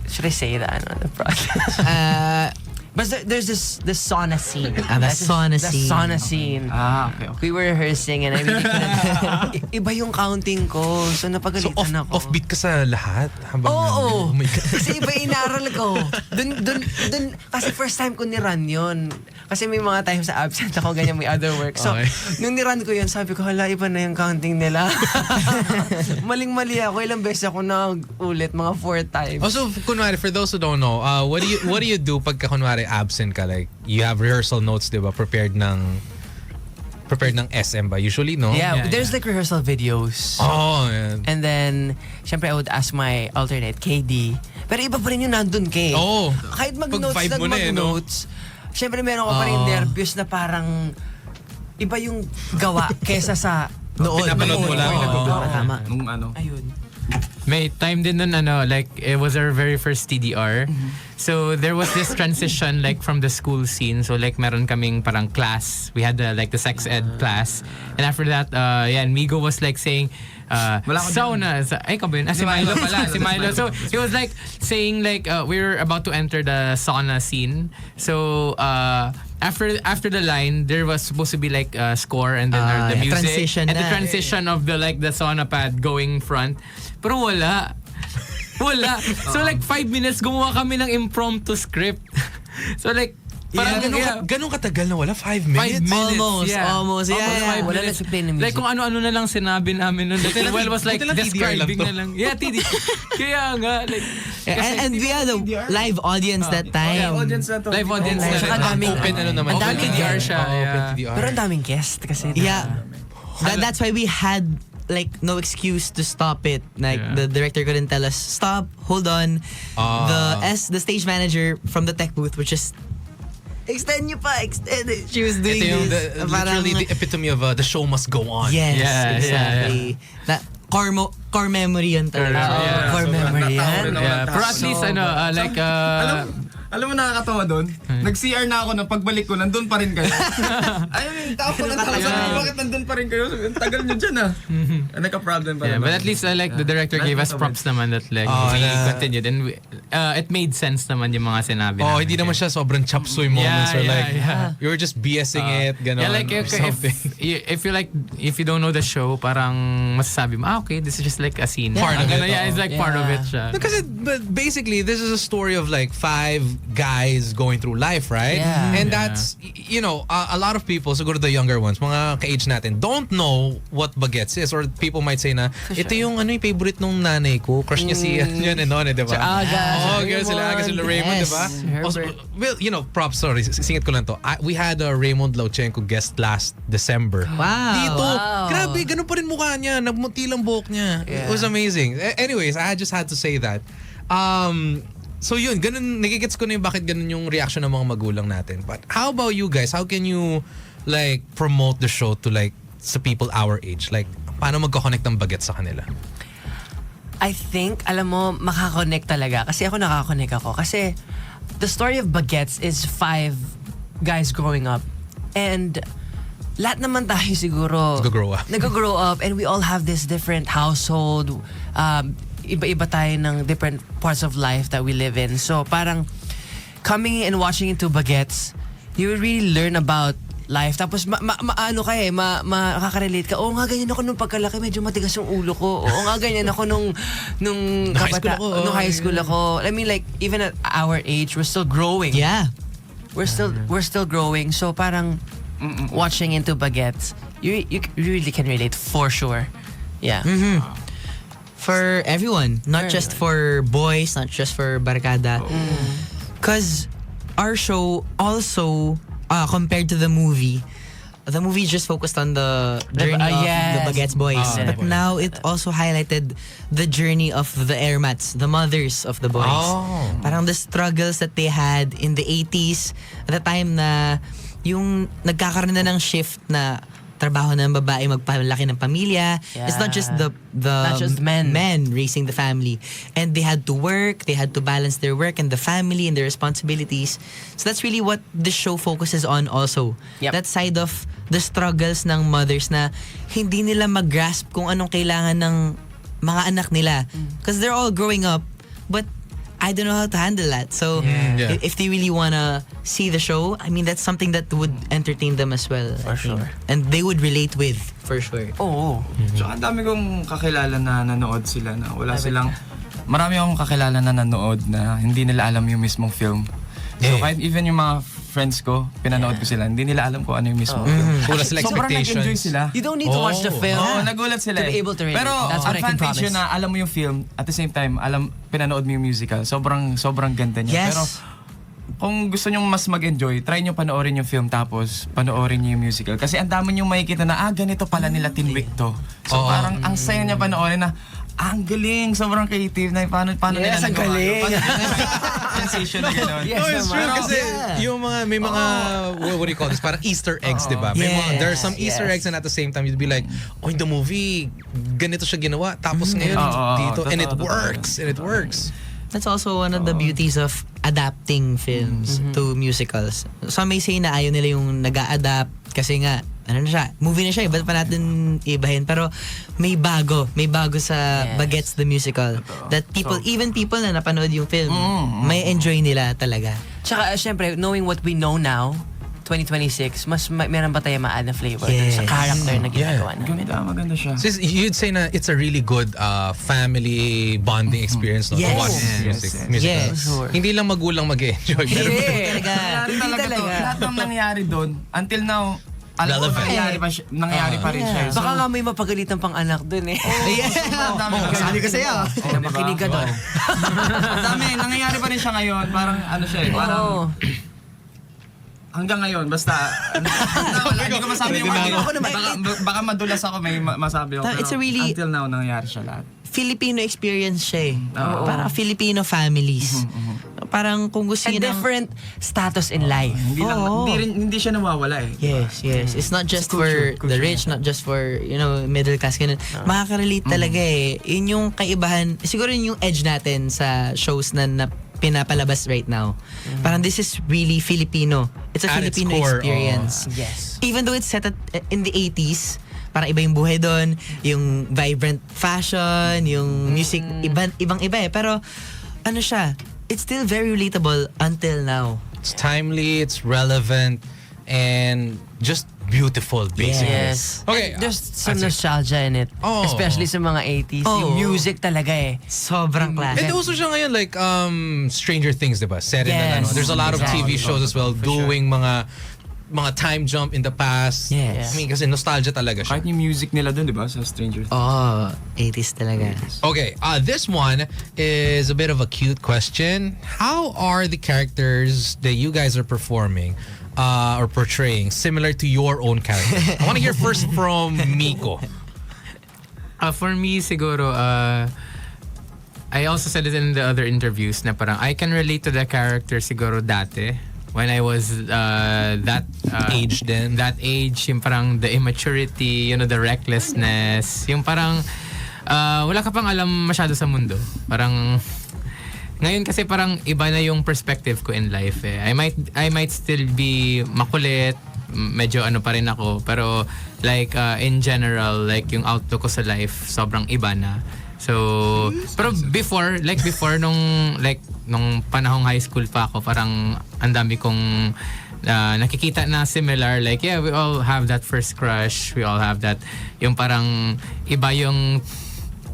Should I say that? The project. But there's this sauna scene. The sauna scene. The sauna scene. Okay. We were rehearsing and I really couldn't... Iba yung counting ko. So So, napagalitan ako. offbeat ka sa lahat? Habang Oo. Oh my God. Kasi iba inaral ko. Dun, kasi first time ko ni-run yun. Kasi may mga times sa absent ako, ganyan may other work. So, Okay. nung ni-run ko yun, sabi ko, hala, iba na yung counting nila. Maling-mali ako. Ilang beses ako nag-ulit, mga 4 times. Also, kunwari, for those who don't know, what do you do pagka kunwari absent ka? Like, you have rehearsal notes, di ba? Prepared ng SM ba? Usually, no? Yeah, there's like rehearsal videos. Oh, yeah. And then, syempre, I would ask my alternate, KD. Pero iba pa rin yung nandun, K. Oh. Kahit mag-notes, Pag-vibe mo na eh, no? mag-notes, syempre meron ko pa rin nervous na parang iba yung gawa kesa sa Noon. Pinapanood mo lang. Tama. Nung ano. ayun. May time din nun, like, it was our very first TDR. So, there was this transition, like, from the school scene. So, like, meron kaming parang class. We had, like, the sex ed class. And after that, Migo was, like, saying, Wala ko sauna. Ay, ka ba yun? Si Milo pala. Si Milo. So, he was, like, saying, like, we were about to enter the sauna scene. So, after the line, there was supposed to be like a score and then the music transition and the na. transition of the sauna pad going front. Pero wala. So like 5 minutes gumawa kami ng impromptu script. So like parang Ganun katagal na wala? 5 minutes? 5 minutes. Almost. Yeah. Almost Yeah. 5 Wala minutes. na play ng music. Like kung ano-ano na lang sinabi namin nun. Like, Buti lang- well, was like buti lang TDR lang describing to. na lang. Yeah, TD. Kaya nga. Like, And we had a live audience that time. Audience na to. live audience na. Saka daming- Open ano naman? Ang Open daming TDR siya. Oh, open Yeah. TDR. Pero ang daming guest kasi. Yeah. That's why we had like no excuse to stop it. Like Yeah. the director couldn't tell us stop, hold on. The stage manager from the tech booth was just extend it. She was doing Ito yung this. literally the epitome of the show must go on. Yes, Yeah, exactly. That core memory yun talaga. Yeah. Core memory yan. Yeah. Pero at least Alam mo nakakatawa doon? Nag-CR na ako na pagbalik ko, nandun pa rin kayo. Ayun, tao ko lang talaga. Sabi ko, bakit nandun pa rin kayo? Ang tagal nyo dyan Nagka-problem pa Yeah, naman. but at least like the director gave us props naman that like we continued and it made sense naman yung mga sinabi Oh, namin. hindi naman siya sobrang chop suey moments or like you were just BSing it, gano'n. Yeah, like or something. if you don't know the show, parang masasabi mo, okay, this is just like a scene. Part of it, Yeah, it's like part of it siya. Because but basically, this is a story of like 5 guys going through life, right? Yeah. And that's, a lot of people, siguro the younger ones, mga ka-age natin, don't know what bagets is. Or people might say na, ito yung favorite nung nanay ko. Crush niya si yun and on, di ba? Aga, Oh, si ganun sila. Aga sila Raymond, di ba? Yes, Also, Herbert. well, props, sorry, singit ko lang to. We had a Raymond Lauchenko guest last December. Wow. Dito. Wow. Grabe, ganun pa rin mukha niya. Nagmuti lang buhok niya. It was amazing. Anyways, I just had to say that. So yun, ganun, nagigets ko na yung bakit ganun yung reaction ng mga magulang natin. But how about you guys? How can you like promote the show to like sa people our age? Like, paano magkoconnect ng bagets sa kanila? I think, alam mo, makakonect talaga. Kasi ako nakakonect ako. Kasi the story of Bagets is 5 guys growing up. And lahat naman tayo siguro Nag-grow up. Nag-grow up and we all have this different household. Iba-iba tayo ng different parts of life that we live in. So parang coming and watching into Bagets, you will really learn about life. Tapos ano ka makaka-relate ka. Oo nga, ganyan ako nung pagkalaki, medyo matigas yung ulo ko. Oo nga, ganyan ako nung high school ako. nung high school ako. I mean, like, even at our age, we're still growing. Yeah. We're still growing. So parang watching into Baguettes, you really can relate for sure. Yeah. For everyone, not just for boys, not just for barkada. Because our show also, compared to the movie just focused on the journey of the Baguettes boys. But now it also highlighted the journey of the airmats, the mothers of the boys. Parang the struggles that they had in the 80s, at the time na yung nagkakaroon na ng shift na trabaho ng babae magpalaki ng pamilya. It's not just the Not just men. raising the family, and they had to work, they had to balance their work and the family and their responsibilities. So that's really what the show focuses on also. Yep. That side of the struggles ng mothers na hindi nila mag-grasp kung anong kailangan ng mga anak nila, because they're all growing up, but I don't know how to handle that. So Yeah. if they really wanna see the show, I mean, that's something that would entertain them as well. For I think. sure. And they would relate with, for sure. Oo. Tsaka ang dami kong kakilala na nanood sila na wala silang... Marami akong kakilala na nanood na hindi nila alam yung mismong film. So kahit even yung mga friends ko, pinanood ko sila, hindi nila alam kung ano yung mismong film. Wala sila Sobrang expectations. nag-enjoy sila. You don't need to watch the film. Oo, nagulat sila to be able to relate. Pero That's what I can advantage promise. yun na alam mo yung film, at the same time, pinanood mo yung musical. Sobrang ganda niya. Yes. Pero kung gusto nyo mas mag-enjoy, try nyo panoorin yung film tapos panoorin nyo yung musical. Kasi ang dami nyo makikita na, ganito pala nila tinwik to. So parang ang saya niya panoorin na, ang galing, sobrang creative na paano nila Yes, ang nagawa. galing. Sensation na gano'n. Yes, No, it's true naman. kasi yung mga may mga what do you call this? Parang Easter eggs, 'di ba? May mga, there are some Easter eggs and at the same time you'd be like, "Oh, in the movie ganito siya ginawa." Tapos ngayon dito and it works. That's also one of the beauties of adapting films to musicals. Some may say na ayaw nila yung nag-a-adapt kasi nga, ano na siya, movie na siya, ba't pa natin ibahin? Pero may bago sa Baguettes the Musical. That even people na napanood yung film, may enjoy nila talaga. Tsaka, syempre, knowing what we know now, 2026, meron ba tayo ma-add na flavor dun sa Yes. character na ginagawa namin? Maganda siya. So you'd say na it's a really good family bonding experience no, to Yes. watch musical. Yes. Sure. Hindi lang magulang mag-enjoy. Pero Talaga. Hindi talaga. Lahat ng nangyari doon, until now, alam ko Relevant. nangyayari pa rin siya. Baka nga may mapagalitan pang anak dun eh. Sabi ko sa'yo. Makinig ka dun. Ang dami, nangyayari pa rin siya ngayon. Parang ano siya eh, parang Oo. hanggang ngayon, basta, wala, hindi ko masabi yung word. Baka madulas ako, may masabi ako. It's a Pero really- until now, nangyayari siya lahat. Filipino experience siya eh. Parang Filipino families. Parang kung gusto And niyo ng... different status in life. Hindi siya nawawala eh. Yes. It's not just for the rich, not just for, middle class. Ganun. Makaka-relate talaga eh. Yun yung kaibahan. Siguro yun yung edge natin sa shows na pinapalabas right now. Parang this is really Filipino. It's a At its Filipino core, experience. Yes. Even though it's set in the 80s, parang iba yung buhay doon, yung vibrant fashion, yung music, ibang-iba eh. Pero ano siya, it's still very relatable until now. it's timely, it's relevant, and just beautiful, basically. Yes. Okay. There's some that's it. nostalgia in it. Oh. Especially sa mga 80s. Yung Oh. music talaga eh. Sobrang And classic. also siya ngayon like Stranger Things, diba? Set in Yes. There's a lot of TV shows as well doing mga time jump in the past. Yes. I mean, kasi nostalgia talaga siya. Kahit yung music nila doon, di ba? Sa Stranger Things. Oh, 80s talaga. Okay, this one is a bit of a cute question. How are the characters that you guys are performing or portraying similar to your own character? I want to hear first from Miko. For me, siguro, I also said it in the other interviews na parang I can relate to the character siguro dati. When I was that Age din. That age, yung parang the immaturity, the recklessness, yung parang wala ka pang alam masyado sa mundo. Parang ngayon kasi parang iba na yung perspective ko in life eh. I might still be makulit, medyo ano pa rin ako, pero like in general, like yung outlook ko sa life sobrang iba na. So, pero before nung panahong high school pa ako, parang ang dami kong nakikita na similar, like yeah, we all have that first crush, we all have that, yung parang iba yung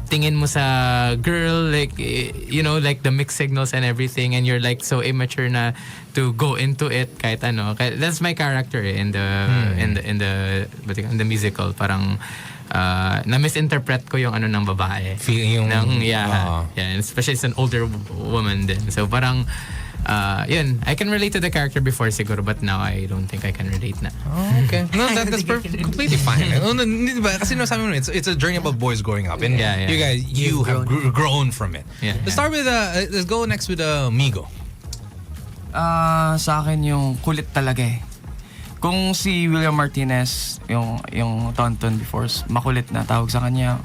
tingin mo sa girl, like you know, like the mixed signals and everything, and you're like so immature na to go into it kahit ano. That's my character in the musical. Parang na misinterpret ko yung ano ng babae. Yung Yeah, and especially it's an older woman din. So parang yun, I can relate to the character before siguro, but now I don't think I can relate na. Oh, okay. No, that's completely fine. Kasi no, sabi mo, it's a journey about boys growing up, and Yeah, yeah. you guys, you have grown from it. Yeah, Let's start with let's go next with Migo. Sa akin yung kulit talaga eh. Kung si William Martinez, yung Tonton before, makulit na tawag sa kanya,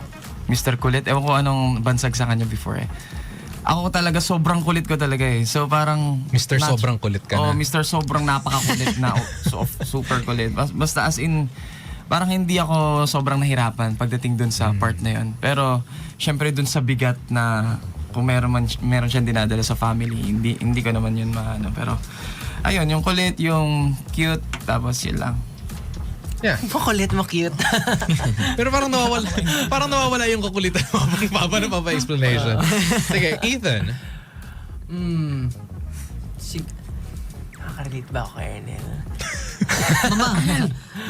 Mr. Kulit. Ewan ko anong bansag sa kanya before eh. Ako talaga, sobrang kulit ko talaga eh. So parang... Mr. Sobrang kulit ka na. Oh, Mr. Sobrang napakakulit na. Super kulit. Basta as in, parang hindi ako sobrang nahirapan pagdating dun sa part na yun. Pero, syempre dun sa bigat na kung meron siyang dinadala sa family, hindi ko naman yun maano. Pero, ayun, yung kulit, yung cute, tapos yun lang. Yeah. Makulit mo, cute. Pero parang nawawala yung kakulitan mo. Papa explanation. Sige, Ethan. Nakaka-relate ba ako kay Ernel?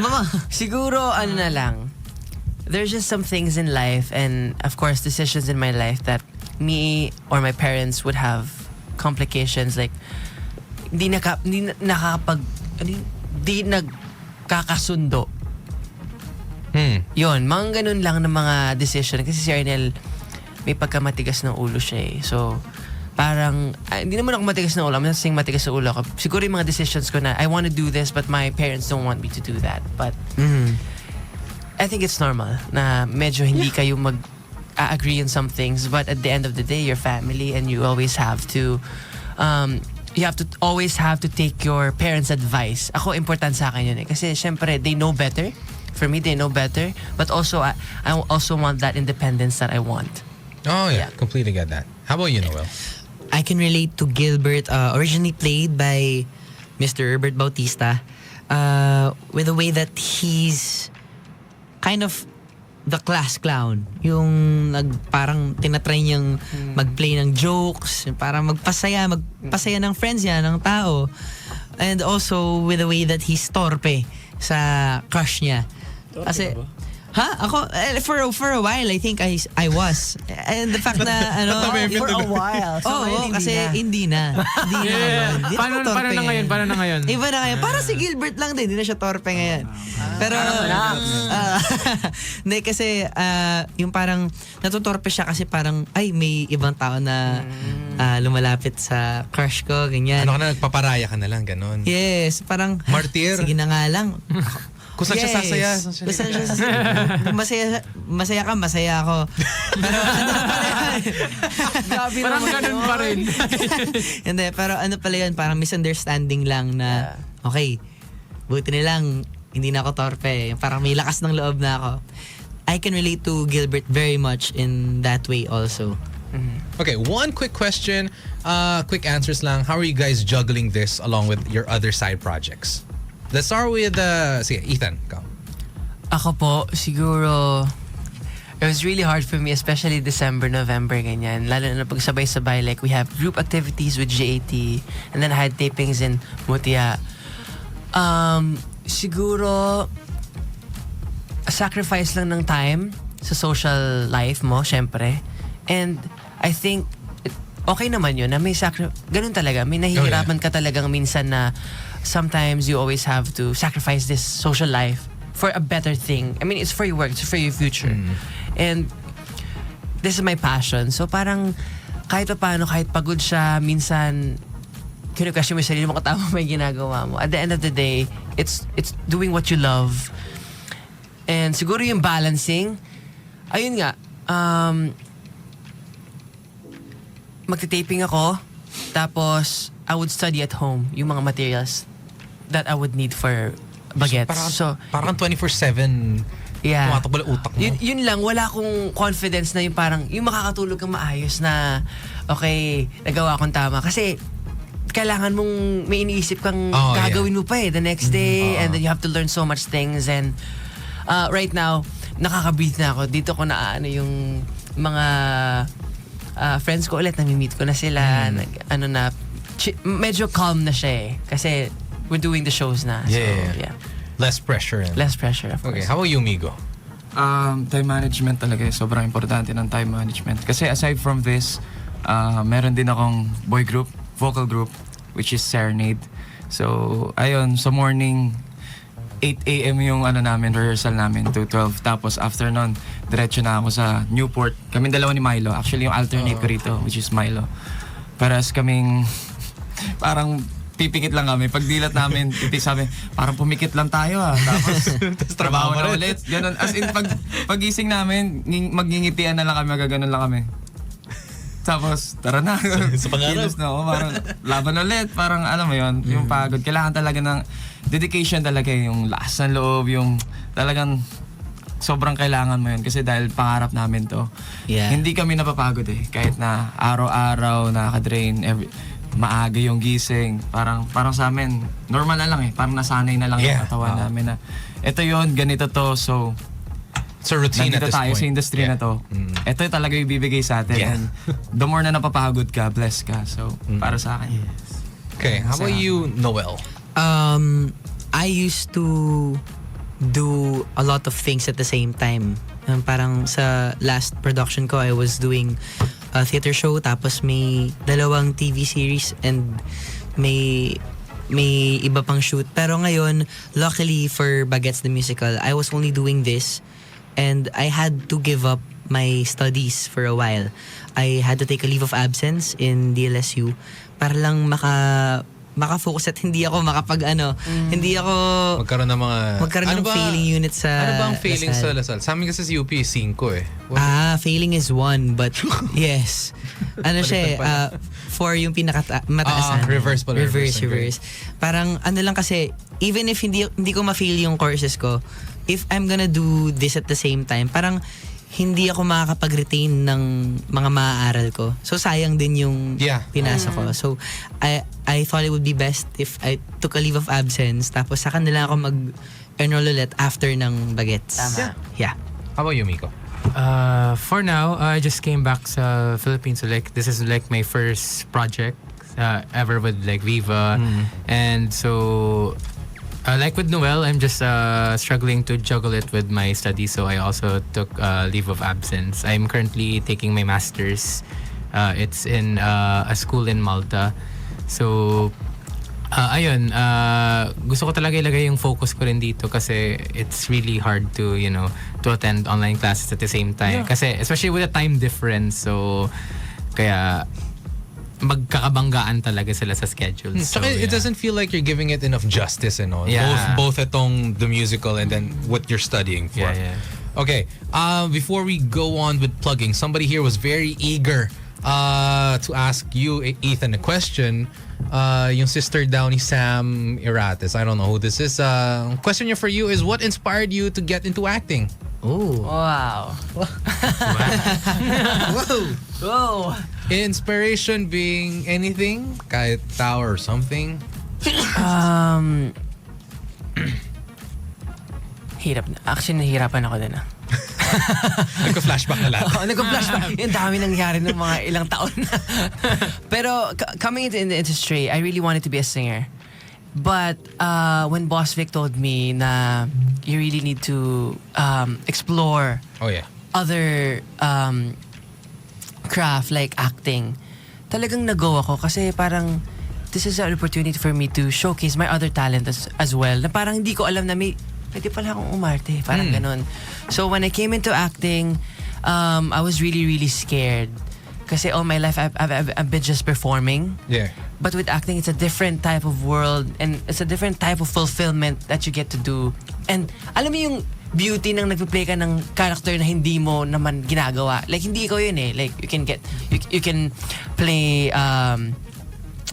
Mama. Siguro, ano na lang. There's just some things in life and, of course, decisions in my life that me or my parents would have complications. Like, di nagkakasundo. Yun, mga ganun lang ng mga decision. Kasi si Arnel, may pagkamatigas ng ulo siya eh. So, parang, hindi naman ako matigas ng ulo. I'm not saying matigas ng ulo ako. Siguro yung mga decisions ko na, I want to do this, but my parents don't want me to do that. But, I think it's normal na medyo hindi kayo mag-agree on some things. But at the end of the day, you're family and you always have to, always have to take your parents' advice. Ako, important sa akin yun eh. Kasi syempre, they know better. For me, they know better. But also, I also want that independence that I want. Oh yeah, completely get that. How about you, Noel? I can relate to Gilbert, originally played by Mr. Herbert Bautista, with the way that he's kind of the class clown. Yung parang tinatry niyang mag-play ng jokes, para magpasaya ng friends niya, ng tao. And also with the way that he's torpe sa crush niya. Kasi, Ako, for a while, I think I was. And the fact na, For a while. So ngayon, kasi hindi na. Hindi na ngayon. Hindi Paano na ngayon? Paano na ngayon? Iba na ngayon. Parang si Gilbert lang din. Hindi na siya torpe ngayon. Pero, hindi kasi, yung parang, natutorpe siya kasi parang, ay, may ibang tao na lumalapit sa crush ko, ganyan. Ano ka na, nagpaparaya ka na lang, ganon. Yes, parang, Martir. sige na nga lang. Kung saan siya sasaya. Kung saan siya sasaya. Masaya ka, masaya ako. Pero ano pala yan? Parang ganun pa rin. Hindi, pero ano pala yun, parang misunderstanding lang na, okay, buti na lang, hindi na ako torpe. Parang may lakas ng loob na ako. I can relate to Gilbert very much in that way also. Okay, one quick question. Quick answers lang. How are you guys juggling this along with your other side projects? Let's start with, sige, Ethan, go. Ako po, siguro, it was really hard for me, especially December, November, ganyan. Lalo na pag sabay-sabay, like we have group activities with JAT, and then I had tapings in Mutia. Siguro, a sacrifice lang ng time sa social life mo, syempre. And I think, okay naman yun, na may ganun talaga, may nahihirapan ka talagang minsan na sometimes you always have to sacrifice this social life for a better thing. I mean, it's for your work, it's for your future. And this is my passion. So parang kahit pa paano, kahit pagod siya, minsan kinu-question mo yung sarili mo kung tama may ginagawa mo. At the end of the day, it's doing what you love. And siguro yung balancing, ayun nga, magte-taping ako, tapos I would study at home yung mga materials that I would need for bagets. Parang 24/7 yeah. tumatakbo ang utak mo. Yun lang, wala akong confidence na yung parang, yung makakatulog kang maayos na, okay, nagawa kong tama. Kasi, kailangan mong may iniisip kang Oh, gagawin mo pa the next day, and then you have to learn so much things. And right now, nakaka-breathe na ako. Dito ko na yung mga friends ko ulit, nami-meet ko na sila. Medyo calm na siya kasi we're doing the shows na. So, yeah. Less pressure. Less pressure, of Okay, course. how about you, Migo? Time management talaga, sobrang importante ng time management. Kasi aside from this, meron din akong boy group, vocal group, which is Serenade. So, ayun, sa morning, 8 a.m. yung rehearsal namin to 12. Tapos after nun, diretso na ako sa Newport. Kaming dalawa ni Milo. Actually, yung alternate ko rito, which is Milo. Paras kaming, parang pipikit lang kami. Pag dilat namin, sabi, parang pumikit lang tayo Tapos, trabaho na ulit. Ganun. As in, pagising namin, magngingitian na lang kami, magaganon lang kami. Tapos, tara na. Sa pangarap. Kilos na ako, parang laban ulit. Parang alam mo yun, yung pagod. Kailangan talaga ng dedication talaga, yung lakas ng loob, yung talagang sobrang kailangan mo yun. Kasi dahil pangarap namin to. Yeah. Hindi kami napapagod kahit na araw-araw nakaka-drain, maaga yung gising. Parang sa amin, normal na lang Parang nasanay na lang yung katawan namin na ito yun, ganito to. So, It's a routine at nandito this tayo point. sa industry na to. Ito talaga yung bibigay sa atin. Yeah. And the more na napapagod ka, blessed ka. So, para sa akin. Okay, how about you, Noel? I used to do a lot of things at the same time. Parang sa last production ko, I was doing a theater show, tapos may 2 TV series, and may iba pang shoot. Pero ngayon, luckily for Bagets the Musical, I was only doing this, and I had to give up my studies for a while. I had to take a leave of absence in DLSU para lang makafocus at hindi ako hindi ako Magkaroon ng mga... ng failing unit sa Ano ba ang failing sa Lasal. Lasal? Sa amin kasi sa UP, 5 Failing is 1, but yes. Siya 4 yung pinaka-mataasan. reverse pala. Reverse. Parang lang kasi, even if hindi ko ma-fail yung courses ko, if I'm gonna do this at the same time, parang hindi ako makakapag-retain ng mga maaaral ko. So sayang din yung pinasa ko. So I thought it would be best if I took a leave of absence, tapos saka nila ako mag-enroll ulit after ng Bagets. Tama. Yeah. How about you, Miko? For now, I just came back sa Philippines. So this is my first project ever with Viva. And so, like with Noel, I'm just struggling to juggle it with my studies. So I also took leave of absence. I'm currently taking my master's. It's in a school in Malta. So, ayun, gusto ko talaga ilagay yung focus ko rin dito kasi it's really hard to, to attend online classes at the same time. Kasi, especially with the time difference, so, kaya, magkakabanggaan talaga sila sa schedule. So, Tsaka it doesn't feel like you're giving it enough justice and all. Yeah. Both itong the musical and then what you're studying for. Yeah. Okay, before we go on with plugging, somebody here was very eager to ask you, Ethan, a question. Yung sister daw ni Sam Irates. I don't know who this is. Question here for you is, what inspired you to get into acting? Oh. Wow. Whoa. Inspiration being anything? Kahit tao or something? Hirap na. Actually, nahihirapan ako din Nagka-flashback na lahat. Nag-flashback. Yung dami nangyari ng mga ilang taon na. Pero coming into the industry, I really wanted to be a singer. But when Boss Vic told me na you really need to explore Oh yeah. other craft like acting, talagang nag-go ako kasi parang this is an opportunity for me to showcase my other talent as well. Na parang hindi ko alam na pwede pala akong umarte. Parang ganun. So when I came into acting, I was really, really scared. Kasi all my life, I've been just performing. Yeah. But with acting, it's a different type of world and it's a different type of fulfillment that you get to do. And alam mo yung beauty ng nagpe-play ka ng character na hindi mo naman ginagawa. Like, hindi ikaw yun eh. Like, you can play,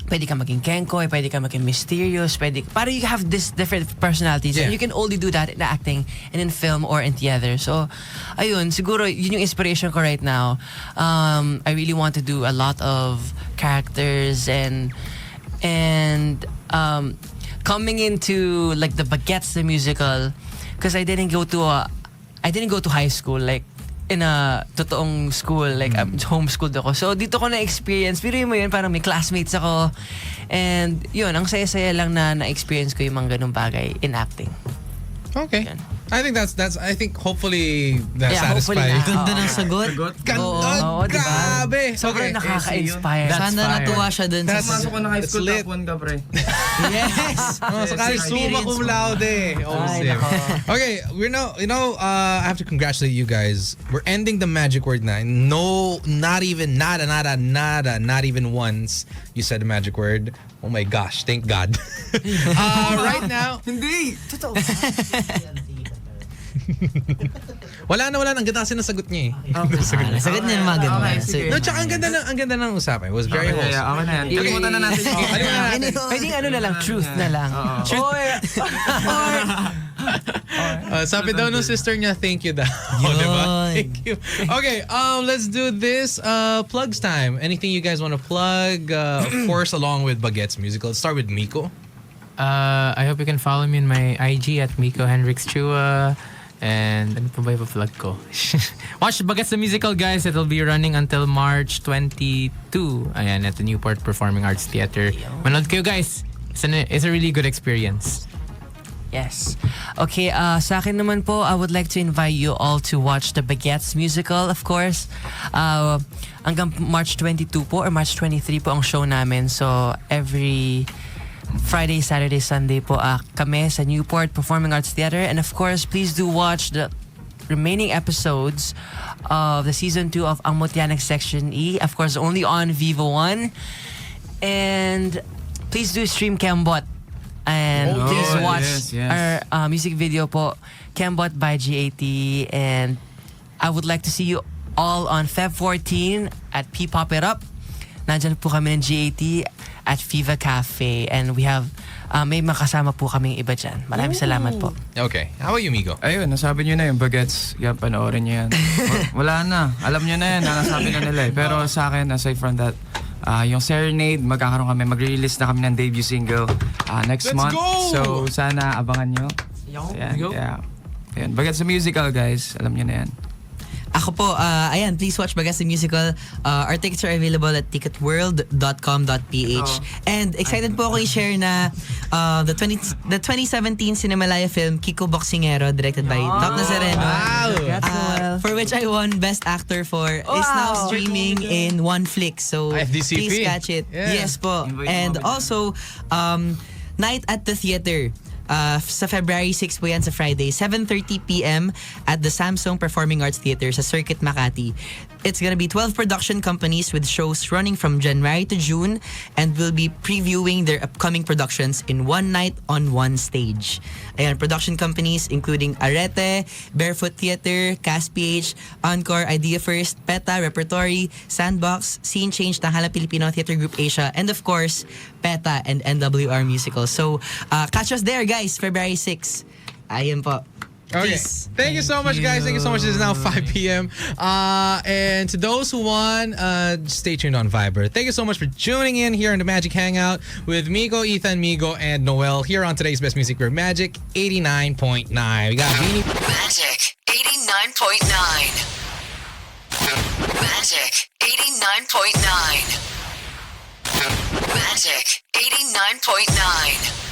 pwede ka maging Kenkoy, pwede ka maging mysterious, para you have this different personalities. Yeah. And you can only do that in acting and in film or in theater. So, ayun, siguro yun yung inspiration ko right now. I really want to do a lot of characters and And coming into like the Baguettes the musical, because I didn't go to high school like in a totoong school, like homeschooled ako. So dito ko na-experience, pero mo yun, parang may classmates ako. And yun, ang saya-saya lang na-experience ko yung mga ganung bagay in acting. Okay. Yan. I think I think hopefully that Yeah, hopefully satisfied. na. Ganda ng sagot. Ganda. Oo, diba? Grabe. Sobrang Okay. nakaka-inspire. That's Sana fire. natuwa siya dun sa... That's- Pasok ko ng high school, It's lit. top 1 ka, pre. Yes! Oh, sakali summa cum laude. Oh, Ay, Sim. nako. Okay, I have to congratulate you guys. We're ending the magic word now. No, not even once you said the magic word. Oh my gosh, thank God. Right now, Hindi! wala na. Ang ganda kasi ng sagot niya eh. Sagot niya yung mga ganun. Okay, So, sige. No, tsaka ang ganda ng usapan. It was very Okay, wholesome. okay na yan. Kalimutan na natin yung Pwedeng ano na lang, truth na lang. Sabi daw nung sister niya, thank you daw. Oh, diba? Yun. Thank you. Okay, let's do this. Plugs time. Anything you guys want to plug? Of course, along with Baguette's musical. Let's start with Miko. I hope you can follow me in my IG at Miko Hendrix Chua. And ano pa ba yung plug ko? Watch Baguettes the Musical, guys. It'll be running until March 22. Ayan, at the Newport Performing Arts Theater. Manood kayo, guys. It's a really good experience. Yes. Okay, sa akin naman po, I would like to invite you all to watch the Baguettes musical, of course. Hanggang March 22 po or March 23 po ang show namin. So, every Friday, Saturday, Sunday po kami sa Newport Performing Arts Theater. And of course, please do watch the remaining episodes of the Season 2 of Ang Mutyanak Section E. Of course, only on Vivo 1. And please do stream Kembot. And Oh, please yes, watch yes. our music video po, Kembot by GAT. And I would like to see you all on Feb 14 at P-Pop It Up. Nandyan po kami ng GAT at Viva Cafe. And we have, may makasama po kaming iba dyan. Maraming salamat po. Okay, how about you, Miko? Ayun, nasabi nyo na yung Baguettes. Yan, panoorin nyo yan. Wala na. Alam nyo na yan. Nasabi na nila eh. Pero sa akin, aside from that, yung Serenade, magre-release na kami ng debut single next Let's month. go! So, sana abangan nyo. Ayan, Go. yeah. Ayan, Baguettes the Musical, guys. Alam nyo na yan. Ako po, ayan, please watch Baguettes the Musical. Our tickets are available at ticketworld.com.ph. And excited po ako i-share na the 2017 Cinemalaya film Kiko Boxingero, directed by Doc Nazareno. Wow! For which I won Best Actor for, is now streaming in one flick. So FDCP. please catch it. Yeah. Yes po. Invite And mo kami also, Night at the Theater. Sa February 6 po yan sa Friday, 7:30 p.m. at the Samsung Performing Arts Theater sa Circuit Makati. It's gonna be 12 production companies with shows running from January to June, and will be previewing their upcoming productions in one night on one stage. Ayan, production companies including Arete, Barefoot Theater, Cast PH, Encore, Idea First, PETA, Repertory, Sandbox, Scene Change, Tanghalang Pilipino, Theater Group Asia, and of course, PETA and NWR Musical. So, catch us there, guys, February 6. Ayun po. Okay. Peace. Thank you so much, guys. Thank you so much. It is now 5 p.m. And to those who won, stay tuned on Viber. Thank you so much for tuning in here on the Magic Hangout with Miko, Ethan, Migo, and Noel here on today's Best Music We're Magic 89.9. We got Beanie. Magic 89.9. Magic 89.9. Magic 89.9.